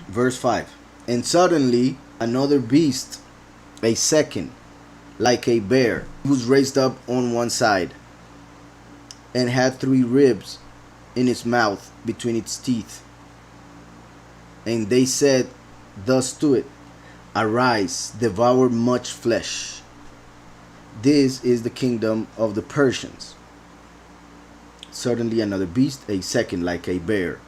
Verse 5. And suddenly another beast, a second, like a bear, was raised up on one side, and had three ribs in its mouth between its teeth. And they said thus to it, Arise, devour much flesh. This is the kingdom of the Persians. Suddenly another beast, a second like a bear.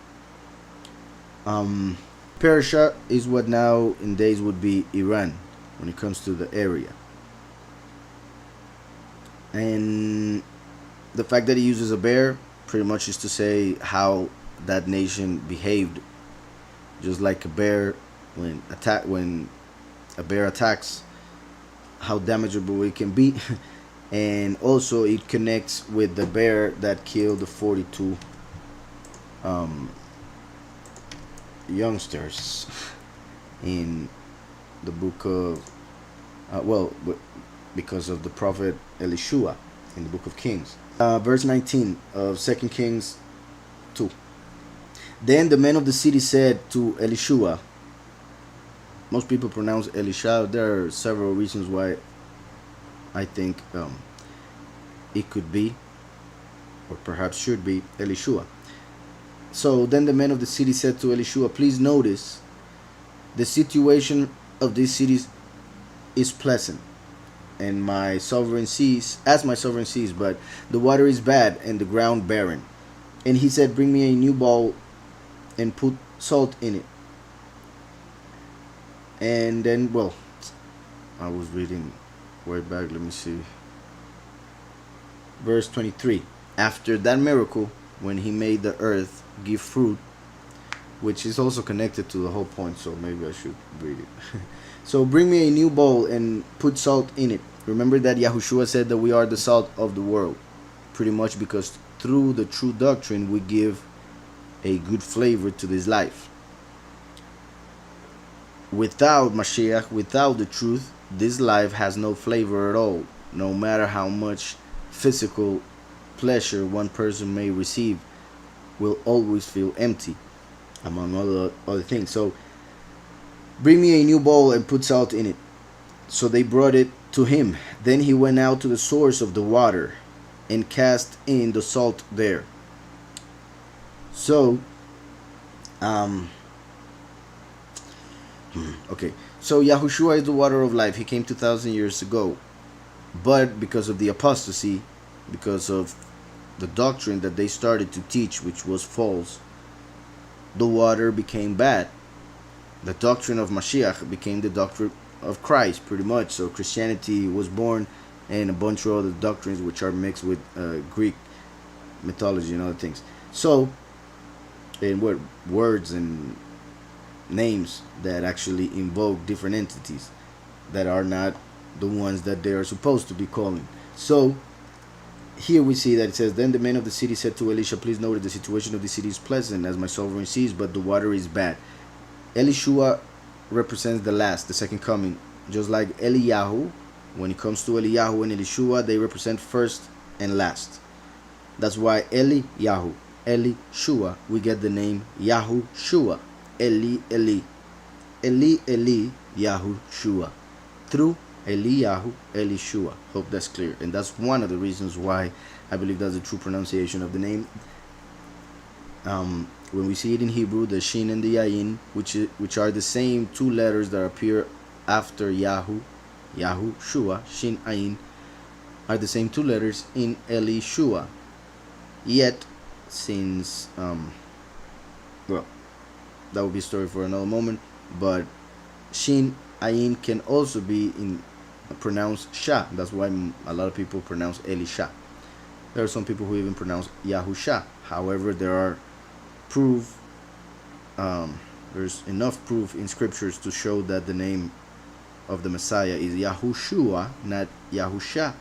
Persia is what now in days would be Iran when it comes to the area. And the fact that he uses a bear pretty much is to say how that nation behaved, just like a bear when a bear attacks, how damageable it can be. And also it connects with the bear that killed the 42 youngsters in the book of because of the prophet Elishua in the book of Kings. Verse 19 of 2 Kings 2. Then the men of the city said to Elishua, most people pronounce Elisha. There are several reasons why I think it could be, or perhaps should be, Elishua. So then the men of the city said to Elishua, please notice, the situation of these cities is pleasant, and my sovereign seas, but the water is bad and the ground barren. And he said, bring me a new bowl and put salt in it. And then, well, I was reading way back, let me see. Verse 23. After that miracle, when he made the earth give fruit, which is also connected to the whole point, so maybe I should read it. So bring me a new bowl and put salt in it. Remember that Yahushua said that we are the salt of the world, pretty much because through the true doctrine we give a good flavor to this life. Without Mashiach, without the truth, this life has no flavor at all. No matter how much physical pleasure one person may receive, will always feel empty, among other things. So bring me a new bowl and put salt in it. So they brought it to him. Then he went out to the source of the water and cast in the salt there. So okay, so Yahushua is the water of life. He came 2,000 years ago, but because of the apostasy, because of the doctrine that they started to teach, which was false, the water became bad. The doctrine of Mashiach became the doctrine of Christ, pretty much. So Christianity was born, and a bunch of other doctrines which are mixed with Greek mythology and other things. So, and words and names that actually invoke different entities that are not the ones that they are supposed to be calling. So here we see that it says, then the men of the city said to Elisha, please note that the situation of the city is pleasant as my sovereign sees, but the water is bad. Elishua represents the second coming, just like Eliyahu. When it comes to Eliyahu and Elishua, they represent first and last. That's why Eliyahu, Elishua, we get the name Yahushua. Eli, Eli, Eli, Eli, Yahushua, through Eliyahu, Elishua. Hope that's clear. And that's one of the reasons why I believe that's the true pronunciation of the name. When we see it in Hebrew, the Shin and the Yain, which are the same two letters that appear after Yahushua, Shin, Ain, are the same two letters in Elishua. Yet, since, that would be a story for another moment, but Shin, Ayin can also be pronounced Shah. That's why a lot of people pronounce Elisha. There are some people who even pronounce Yahusha. However, there's enough proof in scriptures to show that the name of the Messiah is Yahushua, not Yahusha.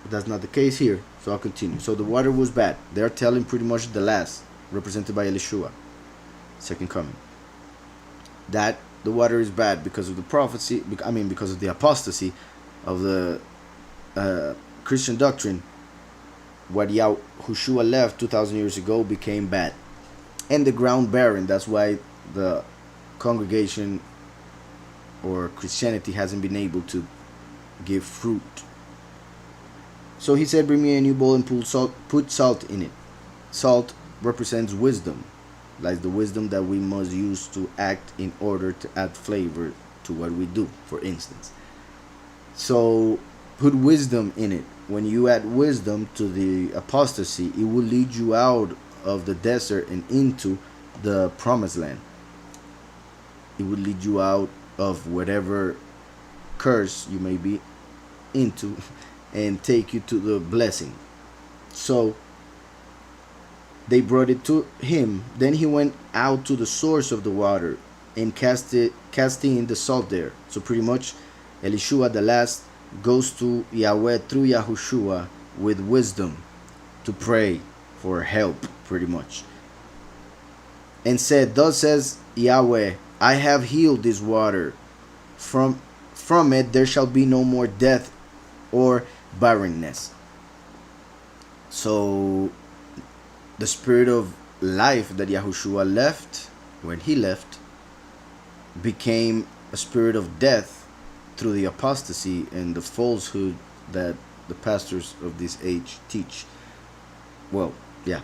But that's not the case here, so I'll continue. So the water was bad. They're telling pretty much the last, represented by Elishua, second coming, that the water is bad because of the prophecy, because of the apostasy of the Christian doctrine. What Yahushua left 2,000 years ago became bad. and the ground barren. That's why the congregation or Christianity hasn't been able to give fruit. So he said, bring me a new bowl and put salt in it. Salt represents wisdom, like the wisdom that we must use to act in order to add flavor to what we do, for instance. So put wisdom in it. When you add wisdom to the apostasy, it will lead you out of the desert and into the promised land. It will lead you out of whatever curse you may be into and take you to the blessing. So they brought it to him. Then he went out to the source of the water and cast in the salt there. So pretty much Elishua the last goes to Yahweh through Yahushua with wisdom to pray for help, pretty much. And said, thus says Yahweh, I have healed this water. From it there shall be no more death or barrenness. So the spirit of life that Yahushua left when he left became a spirit of death through the apostasy and the falsehood that the pastors of this age teach. Well, yeah,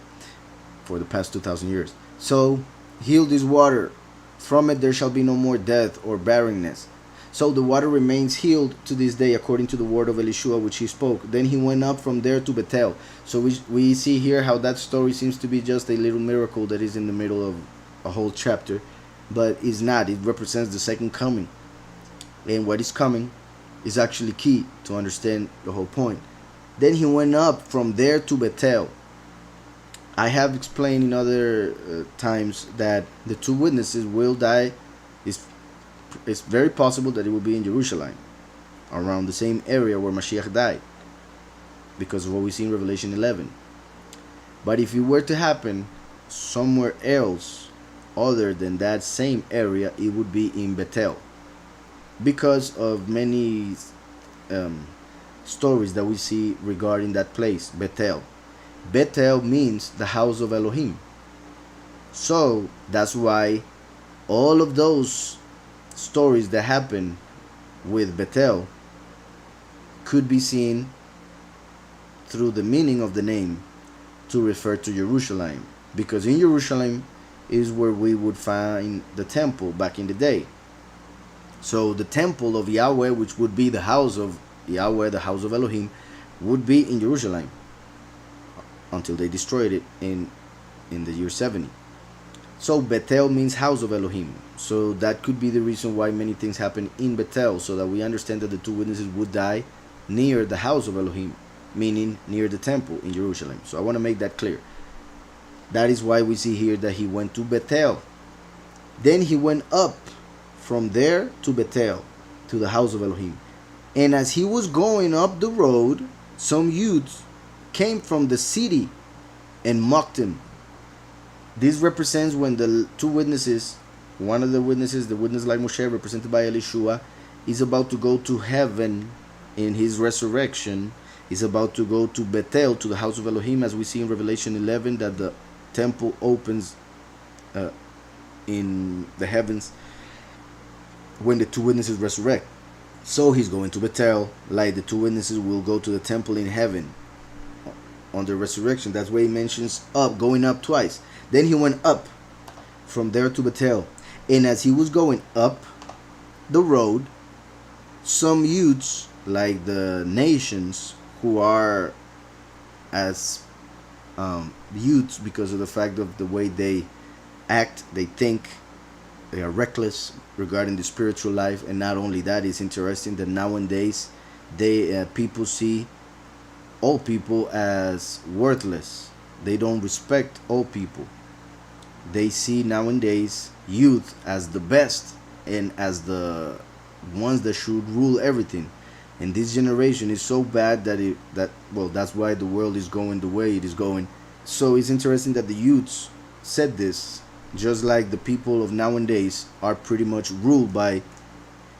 for the past 2,000 years. So heal this water. From it there shall be no more death or barrenness. So the water remains healed to this day according to the word of Elishua which he spoke. Then he went up from there to Bethel. So we see here how that story seems to be just a little miracle that is in the middle of a whole chapter. But it's not. It represents the second coming. And what is coming is actually key to understand the whole point. Then he went up from there to Bethel. I have explained in other times that the two witnesses will die. It's very possible that it will be in Jerusalem, around the same area where Mashiach died, because of what we see in Revelation 11. But if it were to happen somewhere else other than that same area, it would be in Bethel, because of many stories that we see regarding that place, Bethel. Bethel means the house of Elohim. So that's why all of those stories that happen with Bethel could be seen through the meaning of the name to refer to Jerusalem, because in Jerusalem is where we would find the temple back in the day. So the temple of Yahweh, which would be the house of Yahweh, the house of Elohim, would be in Jerusalem until they destroyed it in the year 70. So Bethel means house of Elohim. So that could be the reason why many things happen in Bethel, so that we understand that the two witnesses would die near the house of Elohim, meaning near the temple in Jerusalem. So I want to make that clear. That is why we see here that he went to Bethel. Then he went up from there to Bethel, to the house of Elohim. And as he was going up the road, some youths came from the city and mocked him. This represents when the two witnesses, one of the witnesses, the witness like Moshe, represented by Elishua, is about to go to heaven in his resurrection. Is about to go to Bethel, to the house of Elohim, as we see in Revelation 11, that the temple opens in the heavens when the two witnesses resurrect. So he's going to Bethel, like the two witnesses will go to the temple in heaven on the resurrection. That's why he mentions up, going up twice. Then he went up from there to Bethel. And as he was going up the road, some youths, like the nations, who are as youths because of the fact of the way they act, they think, they are reckless regarding the spiritual life. And not only that, it's interesting that nowadays people see old people as worthless. They don't respect old people. They see nowadays youth as the best and as the ones that should rule everything. And this generation is so bad that that's why the world is going the way it is going. So it's interesting that the youths said this, just like the people of nowadays are pretty much ruled by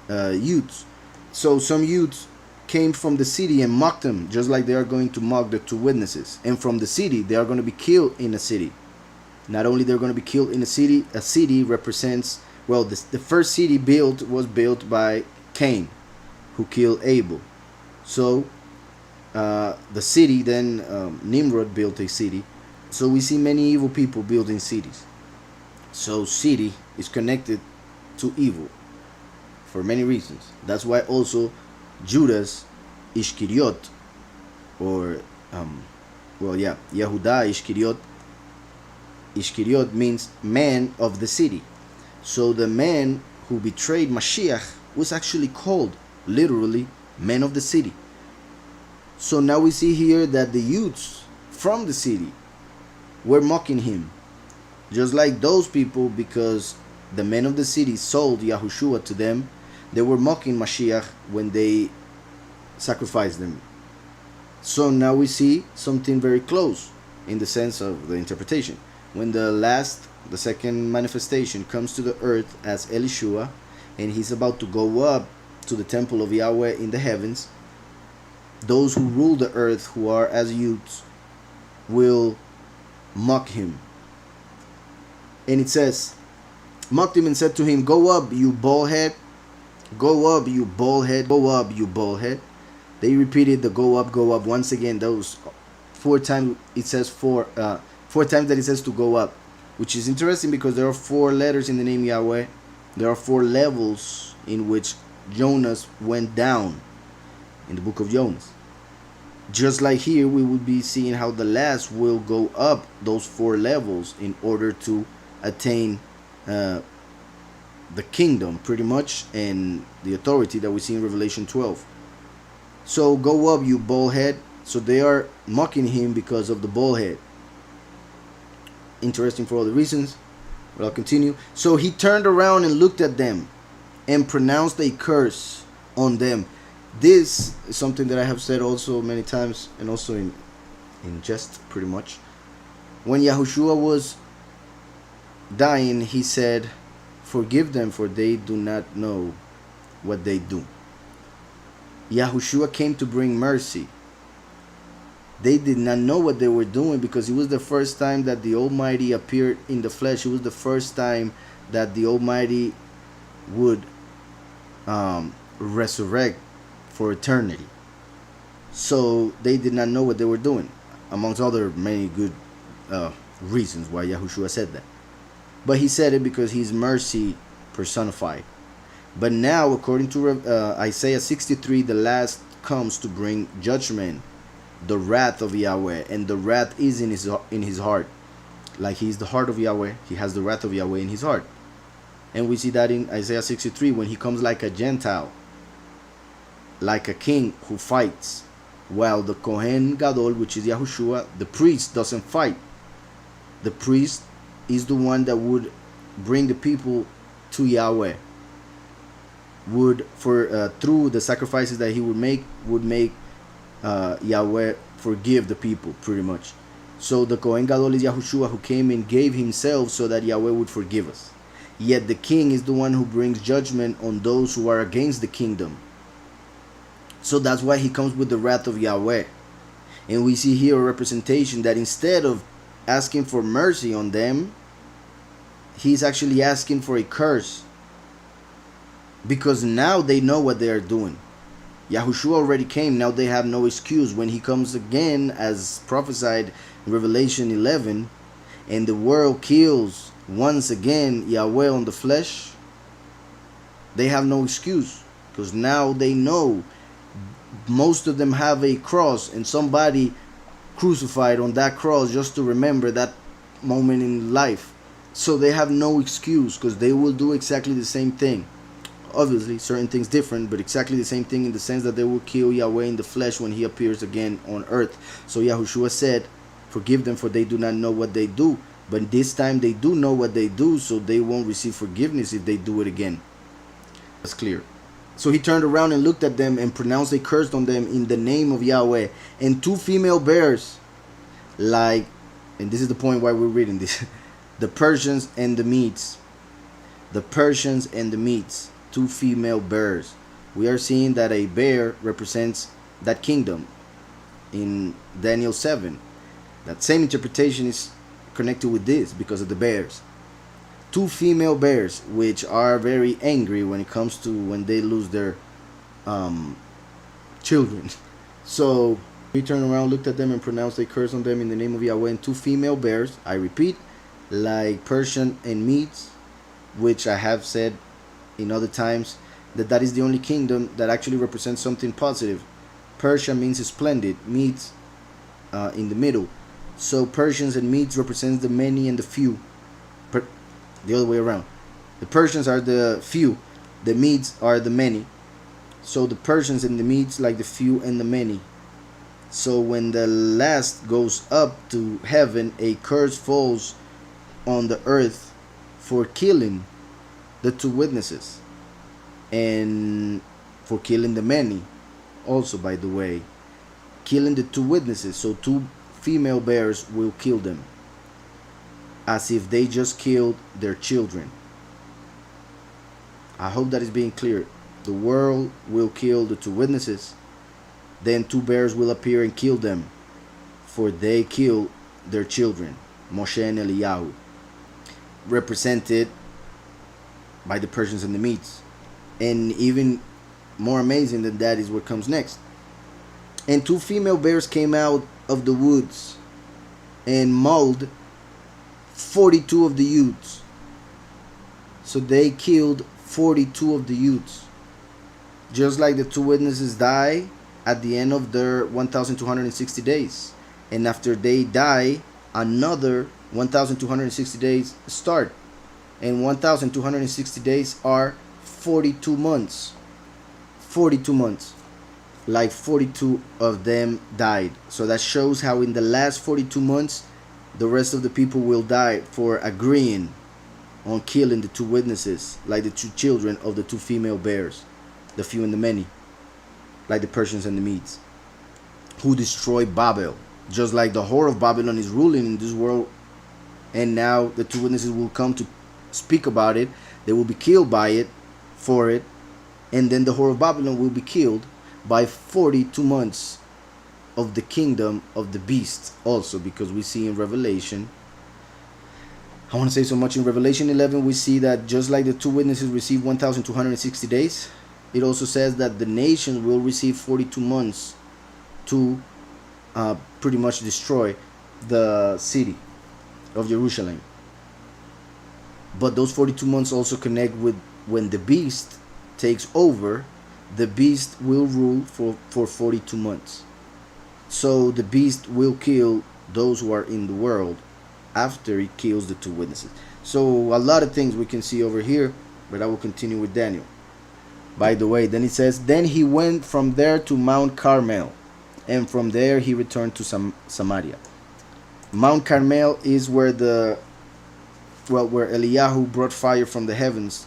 youths. So some youths came from the city and mocked them, just like they are going to mock the two witnesses. And from the city, they are going to be killed in the city. Not only they're going to be killed in a city represents, well, the first city built was built by Cain, who killed Abel. So the city then, Nimrod built a city. So we see many evil people building cities. So city is connected to evil for many reasons. That's why also Judas Ishkariot, or Yehuda Ishkariot. Ishkariot means man of the city. So the man who betrayed Mashiach was actually called literally man of the city. So now we see here that the youths from the city were mocking him, just like those people, because the men of the city sold Yahushua to them. They were mocking Mashiach when they sacrificed them. So now we see something very close in the sense of the interpretation. When the second manifestation comes to the earth as Elishua, and he's about to go up to the temple of Yahweh in the heavens, those who rule the earth, who are as youths, will mock him. And it says, mocked him and said to him, "Go up, you bald head. Go up, you bald head. Go up, you bald head." They repeated the go up once again. Those 4 times it says 4 times that it says to go up, which is interesting because there are 4 letters in the name Yahweh. There are 4 levels in which Jonas went down in the book of Jonas. Just like here, we will be seeing how the last will go up those 4 levels in order to attain the kingdom, pretty much, and the authority that we see in Revelation 12. So go up, you bald head. So they are mocking him because of the bald head. Interesting for all the reasons, but I'll continue. So he turned around and looked at them and pronounced a curse on them. This is something that I have said also many times, and also in jest, pretty much. When Yahushua was dying, he said, "Forgive them, for they do not know what they do." Yahushua came to bring mercy. They did not know what they were doing, because it was the first time that the Almighty appeared in the flesh. It was the first time that the Almighty would resurrect for eternity. So they did not know what they were doing, amongst other many good reasons why Yahushua said that. But he said it because he's mercy personified. But now, according to Isaiah 63, the last comes to bring judgment, the wrath of Yahweh, and the wrath is in his heart. Like he's the heart of Yahweh, he has the wrath of Yahweh in his heart. And we see that in Isaiah 63, when he comes like a Gentile, like a king who fights, while the Kohen Gadol, which is Yahushua, the priest, doesn't fight. The priest is the one that would bring the people to Yahweh, would through the sacrifices that he would make Yahweh forgive the people, pretty much. So the Kohen Gadol is Yahushua, who came and gave himself so that Yahweh would forgive us. Yet the king is the one who brings judgment on those who are against the kingdom. So that's why he comes with the wrath of Yahweh. And we see here a representation that instead of asking for mercy on them, he's actually asking for a curse, because now they know what they are doing. Yahushua already came, now they have no excuse. When he comes again, as prophesied in Revelation 11, and the world kills once again Yahweh on the flesh, they have no excuse, because now they know. Most of them have a cross, and somebody crucified on that cross just to remember that moment in life. So they have no excuse, because they will do exactly the same thing. Obviously, certain things different, but exactly the same thing, in the sense that they will kill Yahweh in the flesh when he appears again on earth. So Yahushua said, "Forgive them, for they do not know what they do." But this time they do know what they do, so they won't receive forgiveness if they do it again. That's clear. So he turned around and looked at them and pronounced a curse on them in the name of Yahweh. And 2 female bears, and this is the point why we're reading this, the Persians and the Medes. The Persians and the Medes, 2 female bears. We are seeing that a bear represents that kingdom in Daniel 7. That same interpretation is connected with this because of the bears. Two female bears, which are very angry when it comes to when they lose their children. So he turned around, looked at them, and pronounced a curse on them in the name of Yahweh. And two female bears, I repeat, like Persian and Medes, which I have said in other times, that is the only kingdom that actually represents something positive. Persia means splendid, Medes in the middle. So Persians and Medes represents the many and the few. The other way around. The Persians are the few, the Medes are the many. So the Persians and the Medes like the few and the many. So when the last goes up to heaven, a curse falls on the earth for killing the two witnesses and for killing the many also, by the way, killing the two witnesses. So two female bears will kill them as if they just killed their children. I hope that is being clear. The world will kill the two witnesses, then two bears will appear and kill them, for they killed their children, Moshe and Eliyahu, represented by the Persians and the Medes. And even more amazing than that is what comes next. And two female bears came out of the woods and mauled 42 of the youths. So they killed 42 of the youths. Just like the two witnesses die at the end of their 1,260 days. And after they die, another 1,260 days start. And 1,260 days are 42 months. 42 months. Like 42 of them died. So that shows how in the last 42 months, the rest of the people will die for agreeing on killing the two witnesses, like the two children of the two female bears, the few and the many, like the Persians and the Medes, who destroyed Babel. Just like the whore of Babylon is ruling in this world, and now the two witnesses will come to speak about it. They will be killed by it, for it, and then the whore of Babylon will be killed by 42 months of the kingdom of the beast also, because we see in Revelation, I want to say so much, in Revelation 11 we see that just like the two witnesses receive 1,260 days, it also says that the nations will receive 42 months to pretty much destroy the city of Jerusalem. But those 42 months also connect with when the beast takes over. The beast will rule for 42 months. So the beast will kill those who are in the world after he kills the two witnesses. So a lot of things we can see over here, but I will continue with Daniel. By the way, then it says, then he went from there to Mount Carmel, and from there he returned to Samaria. Mount Carmel is where where Eliyahu brought fire from the heavens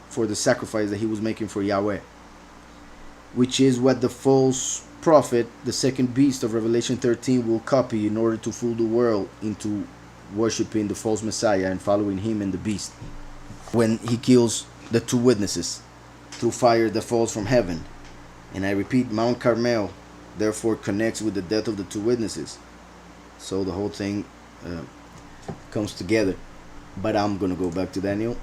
for the sacrifice that he was making for Yahweh, which is what the false prophet, the second beast of Revelation 13, will copy in order to fool the world into worshiping the false Messiah and following him and the beast when he kills the two witnesses through fire that falls from heaven. And I repeat, Mount Carmel therefore connects with the death of the two witnesses. So the whole thing comes together. But I'm going to go back to Daniel.